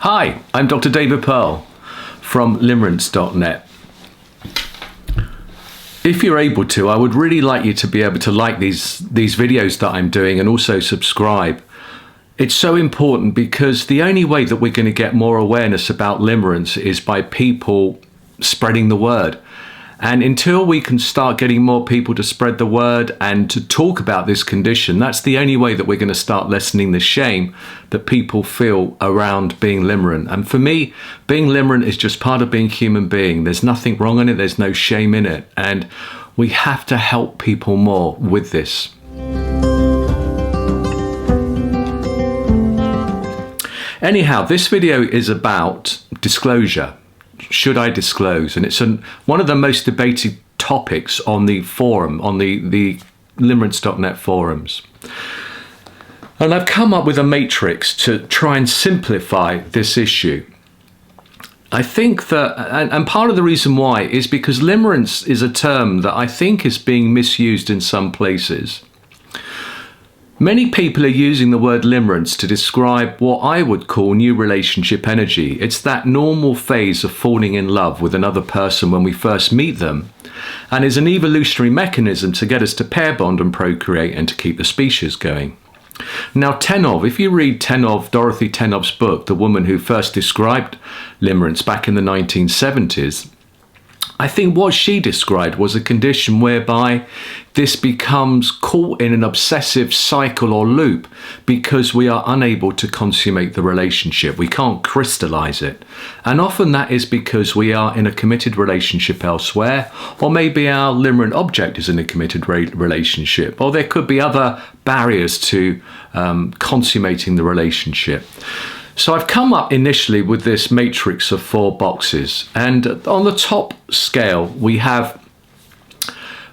Hi, I'm Dr. David Perl from limerence.net. If you're able to, I would really like you to be able to like these videos that I'm doing and also subscribe. It's so important because the only way that we're going to get more awareness about limerence is by people spreading the word. And until we can start getting more people to spread the word and to talk about this condition, that's the only way that we're going to start lessening the shame that people feel around being limerent. And for me, being limerent is just part of being human being. There's nothing wrong in it. There's no shame in it. And we have to help people more with this. Anyhow, this video is about disclosure. Should I disclose? And it's one of the most debated topics on the forum, on the limerence.net forums. And I've come up with a matrix to try and simplify this issue. I think that, and part of the reason why is because limerence is a term that I think is being misused in some places. Many people are using the word limerence to describe what I would call new relationship energy. It's that normal phase of falling in love with another person when we first meet them, and is an evolutionary mechanism to get us to pair bond and procreate and to keep the species going. Now, if you read Dorothy Tenov's book, the woman who first described limerence back in the 1970s, I think what she described was a condition whereby this becomes caught in an obsessive cycle or loop because we are unable to consummate the relationship. We can't crystallize it. And often that is because we are in a committed relationship elsewhere, or maybe our limerent object is in a committed relationship, or there could be other barriers to consummating the relationship. So I've come up initially with this matrix of 4 boxes, and on the top scale we have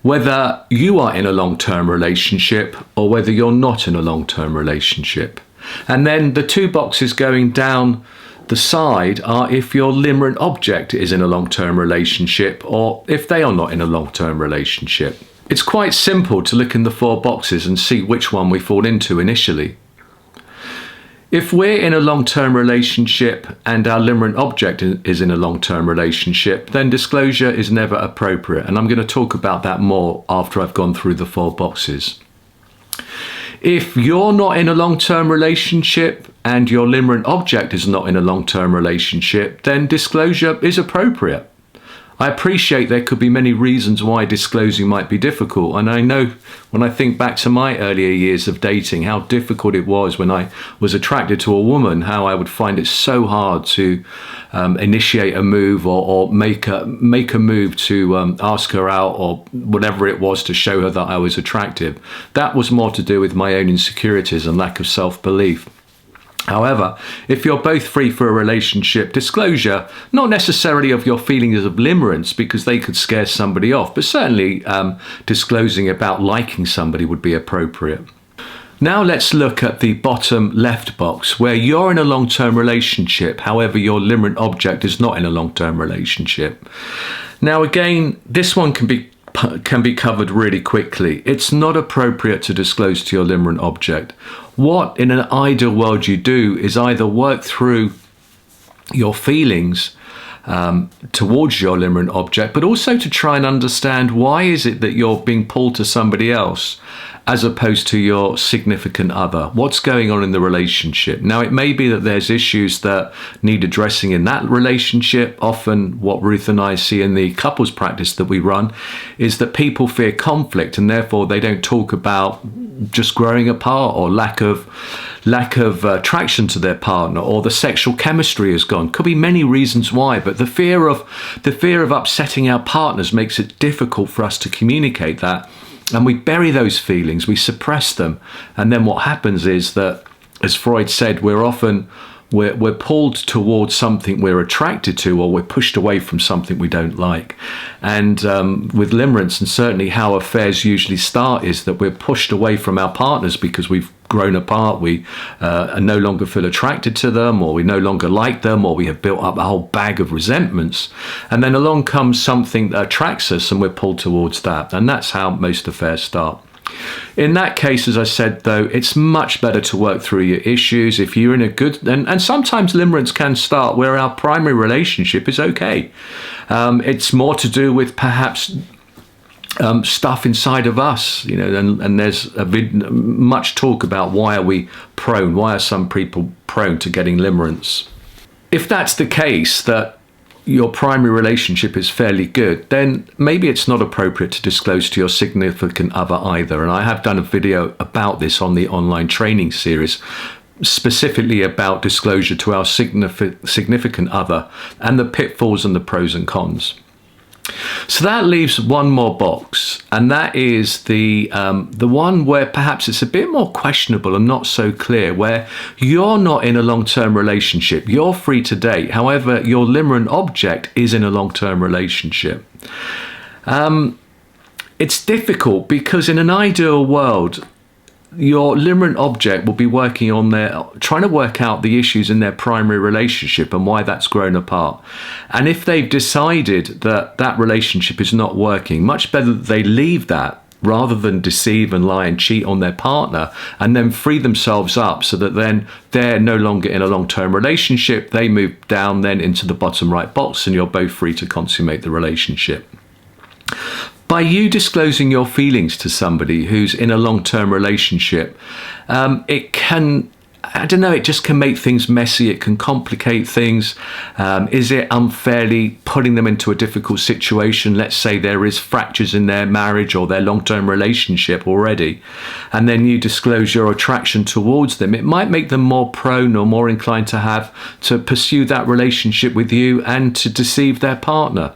whether you are in a long-term relationship or whether you're not in a long-term relationship. And then the 2 boxes going down the side are if your limerent object is in a long-term relationship or if they are not in a long-term relationship. It's quite simple to look in the 4 boxes and see which one we fall into initially. If we're in a long-term relationship and our limerent object is in a long-term relationship, then disclosure is never appropriate. And I'm going to talk about that more after I've gone through the 4 boxes. If you're not in a long-term relationship and your limerent object is not in a long-term relationship, then disclosure is appropriate. I appreciate there could be many reasons why disclosing might be difficult, and I know when I think back to my earlier years of dating, how difficult it was when I was attracted to a woman, how I would find it so hard to initiate a move or make a move to ask her out or whatever it was to show her that I was attractive. That was more to do with my own insecurities and lack of self-belief. However, if you're both free for a relationship, disclosure, not necessarily of your feelings of limerence because they could scare somebody off, but certainly disclosing about liking somebody would be appropriate. Now let's look at the bottom left box where you're in a long-term relationship, however your limerent object is not in a long-term relationship. Now again, this one can be covered really quickly. It's not appropriate to disclose to your limerent object. What in an ideal world you do is either work through your feelings towards your limerent object, but also to try and understand why is it that you're being pulled to somebody else as opposed to your significant other. What's going on in the relationship? Now, it may be that there's issues that need addressing in that relationship. Often what Ruth and I see in the couples practice that we run is that people fear conflict and therefore they don't talk about just growing apart or lack of attraction to their partner, or the sexual chemistry is gone. Could be many reasons why, but the fear of upsetting our partners makes it difficult for us to communicate that. And we bury those feelings, we suppress them. And then what happens is that, as Freud said, we're pulled towards something we're attracted to, or we're pushed away from something we don't like. And with limerence, and certainly how affairs usually start, is that we're pushed away from our partners because we've grown apart, we no longer feel attracted to them, or we no longer like them, or we have built up a whole bag of resentments. And then along comes something that attracts us and we're pulled towards that. And that's how most affairs start. In that case, as I said, though, it's much better to work through your issues if you're in a good... And sometimes limerence can start where our primary relationship is okay. It's more to do with perhaps stuff inside of us, you know, and there's much talk about why are some people prone to getting limerence. If that's the case, that your primary relationship is fairly good, then maybe it's not appropriate to disclose to your significant other either. And I have done a video about this on the online training series, specifically about disclosure to our significant other and the pitfalls and the pros and cons. So that leaves one more box, and that is the one where perhaps it's a bit more questionable and not so clear, where you're not in a long-term relationship, you're free to date, however your limerent object is in a long-term relationship. It's difficult because in an ideal world, your limerent object will be working on trying to work out the issues in their primary relationship and why that's grown apart. And if they've decided that that relationship is not working, much better that they leave that rather than deceive and lie and cheat on their partner and then free themselves up so that then they're no longer in a long-term relationship. They move down then into the bottom right box and you're both free to consummate the relationship. By you disclosing your feelings to somebody who's in a long-term relationship, it can, it just can make things messy. It can complicate things. Is it unfairly putting them into a difficult situation? Let's say there is fractures in their marriage or their long-term relationship already, and then you disclose your attraction towards them. It might make them more prone or more inclined to pursue that relationship with you and to deceive their partner.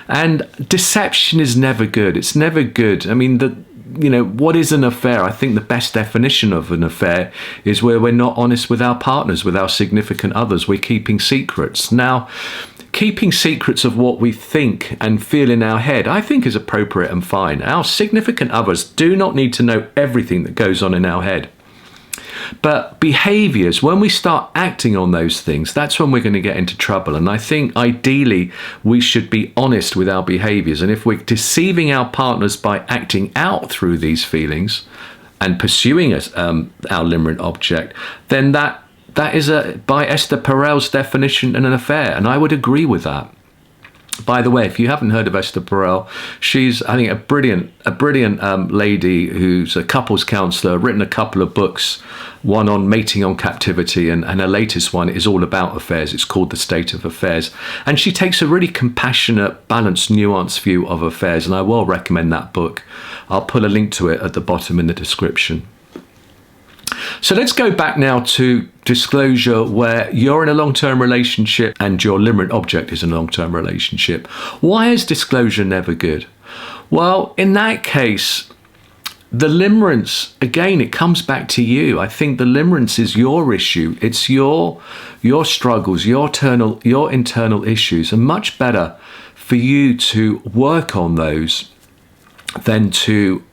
And deception is never good. It's never good. I mean, what is an affair? I think the best definition of an affair is where we're not honest with our partners, with our significant others. We're keeping secrets. Now, keeping secrets of what we think and feel in our head, I think is appropriate and fine. Our significant others do not need to know everything that goes on in our head. But behaviors, when we start acting on those things, that's when we're going to get into trouble. And I think ideally we should be honest with our behaviors. And if we're deceiving our partners by acting out through these feelings and pursuing our limerent object, then that is, by Esther Perel's definition, an affair. And I would agree with that. By the way, if you haven't heard of Esther Perl, she's, I think, a brilliant lady who's a couples counsellor, written a couple of books, one on mating on captivity, and her latest one is all about affairs. It's called The State of Affairs. And she takes a really compassionate, balanced, nuanced view of affairs, and I will recommend that book. I'll put a link to it at the bottom in the description. So let's go back now to disclosure where you're in a long-term relationship and your limerent object is in a long-term relationship. Why is disclosure never good? Well, in that case, the limerence, again, it comes back to you. I think the limerence is your issue. It's your struggles, your internal issues, and much better for you to work on those than to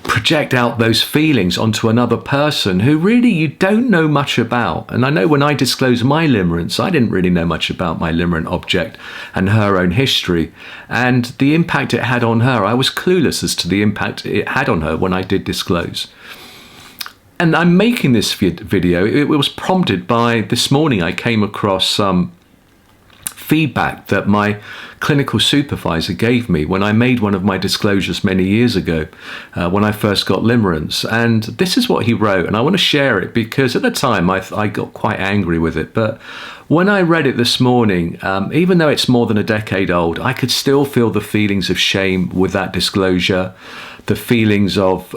project out those feelings onto another person who really you don't know much about. And I know when I disclosed my limerence, I didn't really know much about my limerent object and her own history and the impact it had on her. I was clueless as to the impact it had on her when I did disclose. And I'm making this video, it was prompted by this morning I came across some feedback that my clinical supervisor gave me when I made one of my disclosures many years ago when I first got limerence. And this is what he wrote, and I want to share it because at the time I got quite angry with it. But when I read it this morning, even though it's more than a decade old, I could still feel the feelings of shame with that disclosure, the feelings of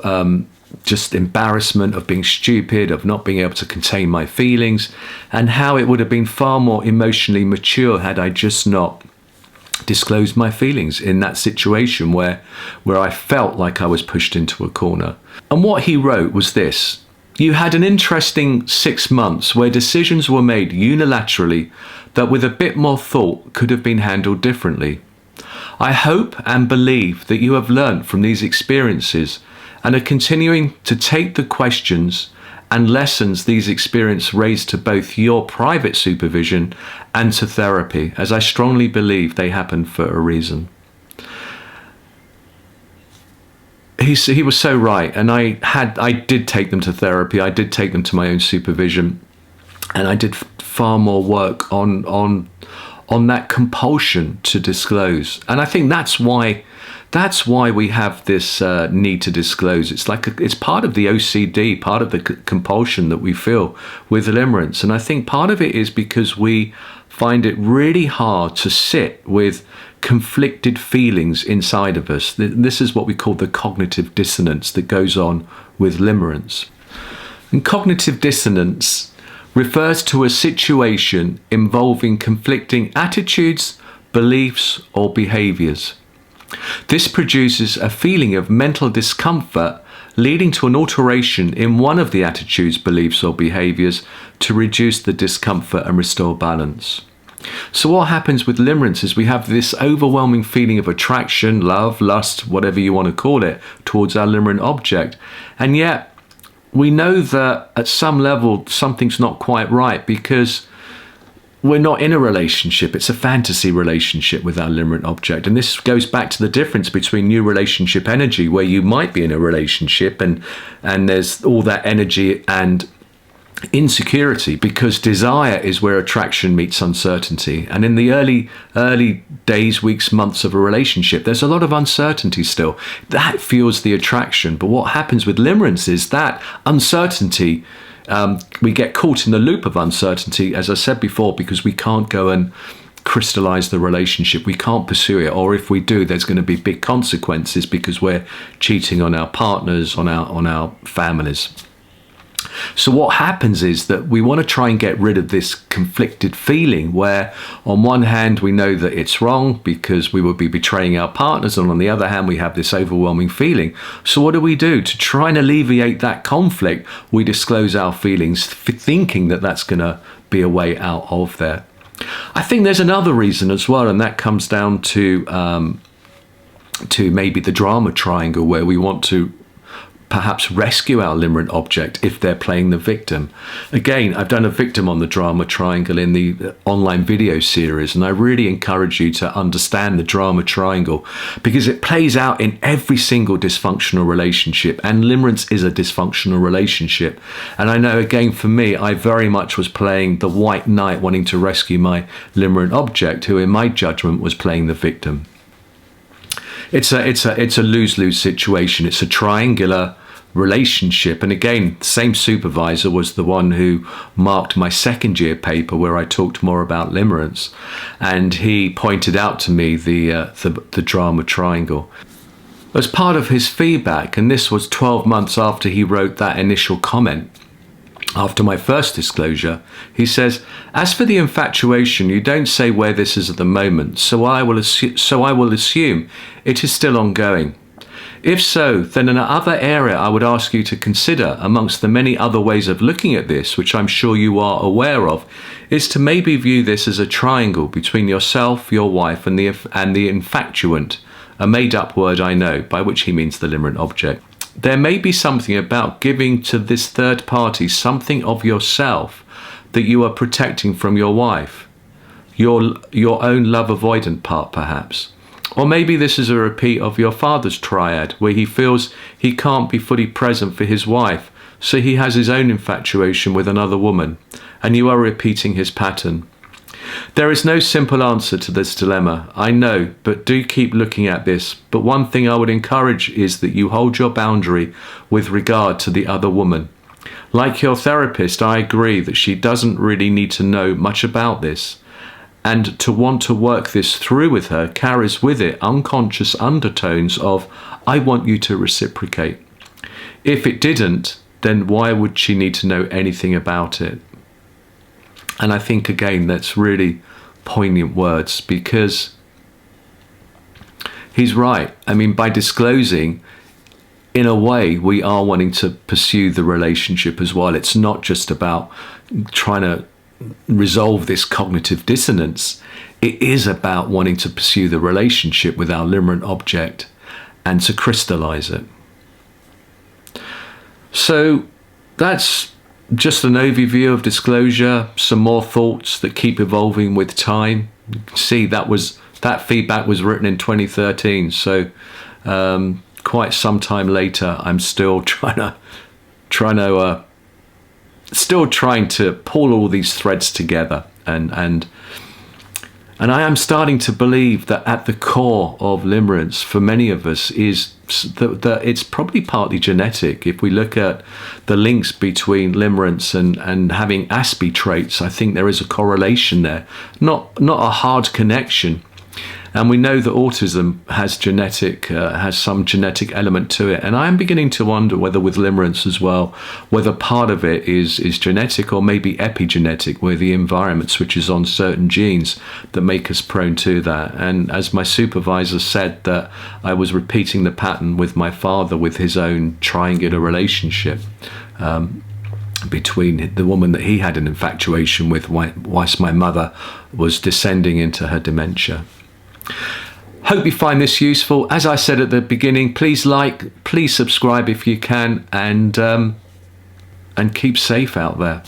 just embarrassment, of being stupid, of not being able to contain my feelings, and how it would have been far more emotionally mature had I just not disclosed my feelings in that situation where I felt like I was pushed into a corner. And what he wrote was this: you had an interesting 6 months where decisions were made unilaterally that with a bit more thought could have been handled differently. I hope and believe that you have learned from these experiences and are continuing to take the questions and lessons these experiences raise to both your private supervision and to therapy, as I strongly believe they happen for a reason. he was so right, and I did take them to therapy. I did take them to my own supervision, and I did far more work on that compulsion to disclose. And I think that's why we have this need to disclose. It's like it's part of the OCD, part of the compulsion that we feel with limerence. And I think part of it is because we find it really hard to sit with conflicted feelings inside of us. This is what we call the cognitive dissonance that goes on with limerence. And cognitive dissonance refers to a situation involving conflicting attitudes, beliefs, or behaviors. This produces a feeling of mental discomfort, leading to an alteration in one of the attitudes, beliefs, or behaviors to reduce the discomfort and restore balance. So what happens with limerence is we have this overwhelming feeling of attraction, love, lust, whatever you want to call it, towards our limerent object. And yet we know that at some level something's not quite right, because we're not in a relationship. It's a fantasy relationship with our limerent object. And this goes back to the difference between new relationship energy, where you might be in a relationship and there's all that energy and insecurity, because desire is where attraction meets uncertainty. And in the early days, weeks, months of a relationship, there's a lot of uncertainty still. That fuels the attraction. But what happens with limerence is that uncertainty, we get caught in the loop of uncertainty, as I said before, because we can't go and crystallize the relationship. We can't pursue it, or if we do, there's going to be big consequences because we're cheating on our partners, on our families. So what happens is that we want to try and get rid of this conflicted feeling, where on one hand we know that it's wrong because we would be betraying our partners, and on the other hand we have this overwhelming feeling. So what do? To try and alleviate that conflict, we disclose our feelings, thinking that that's going to be a way out of there. I think there's another reason as well, and that comes down to maybe the drama triangle, where we want to perhaps rescue our limerent object if they're playing the victim. Again, I've done a victim on the drama triangle in the online video series, and I really encourage you to understand the drama triangle, because it plays out in every single dysfunctional relationship, and limerence is a dysfunctional relationship. And I know, again, for me, I very much was playing the white knight wanting to rescue my limerent object, who in my judgment was playing the victim. It's a lose-lose situation. It's a triangular relationship. And again, the same supervisor was the one who marked my second year paper, where I talked more about limerence, and he pointed out to me the drama triangle as part of his feedback. And this was 12 months after he wrote that initial comment. After my first disclosure, he says, "As for the infatuation, you don't say where this is at the moment, so I will assume it is still ongoing. If so, then another area I would ask you to consider, amongst the many other ways of looking at this, which I'm sure you are aware of, is to maybe view this as a triangle between yourself, your wife, and the infatuant, a made-up word I know, by which he means the limerent object. There may be something about giving to this third party something of yourself that you are protecting from your wife, your own love avoidant part perhaps. Or maybe this is a repeat of your father's triad, where he feels he can't be fully present for his wife, so he has his own infatuation with another woman, and you are repeating his pattern. There is no simple answer to this dilemma, I know, but do keep looking at this. But one thing I would encourage is that you hold your boundary with regard to the other woman. Like your therapist, I agree that she doesn't really need to know much about this, and to want to work this through with her carries with it unconscious undertones of, I want you to reciprocate. If it didn't, then why would she need to know anything about it? And I think, again, that's really poignant words, because he's right. I mean, by disclosing, in a way, we are wanting to pursue the relationship as well. It's not just about trying to resolve this cognitive dissonance. It is about wanting to pursue the relationship with our limerent object and to crystallize it. So that's just an overview of disclosure, some more thoughts that keep evolving with time. You can see that feedback was written in 2013, so quite some time later, I'm still trying to pull all these threads together, and I am starting to believe that at the core of limerence for many of us is that it's probably partly genetic. If we look at the links between limerence and having Aspie traits, I think there is a correlation there, not a hard connection. And we know that autism has some genetic element to it. And I am beginning to wonder whether with limerence as well, whether part of it is genetic or maybe epigenetic, where the environment switches on certain genes that make us prone to that. And as my supervisor said, that I was repeating the pattern with my father with his own triangular relationship between the woman that he had an infatuation with, whilst my mother was descending into her dementia. Hope you find this useful. As I said at the beginning, please like, please subscribe if you can, and keep safe out there.